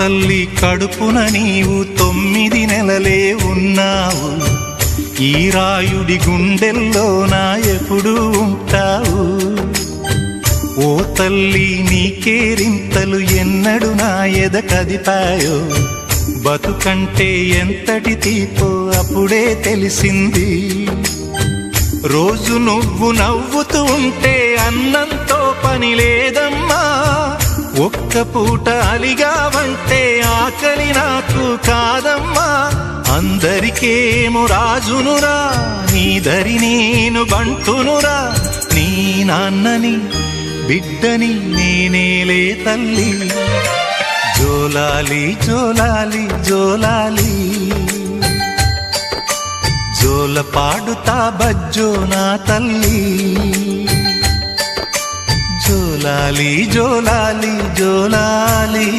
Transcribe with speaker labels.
Speaker 1: తల్లి కడుపున నీవు 9 నెలలే ఉన్నావు. ఈ రాయుడి గుండెల్లోన ఎప్పుడు ఉంటావు. ఓ తల్లి నీ కేరింతలు ఎన్నడు నా ఎద కదిపాయో. బతుకంటే ఎంతటి తీపో అప్పుడే తెలిసింది. రోజు నువ్వు నవ్వుతూ ఉంటే అన్నంతో పని లేదమ్మా. ఒక్క పూట అలిగావంటే ఆకలి నాకు కాదమ్మా. అందరికేమో రాజునురా, నీ దరి నేను బంటునురా. నీ నాన్నని బిడ్డని నేనేలే తల్లి. జోలాలి జోలాలి జోలాలి, జోల పాడుతా బజ్జో నా తల్లి. జోలాలి జోలాలి జోలాలి.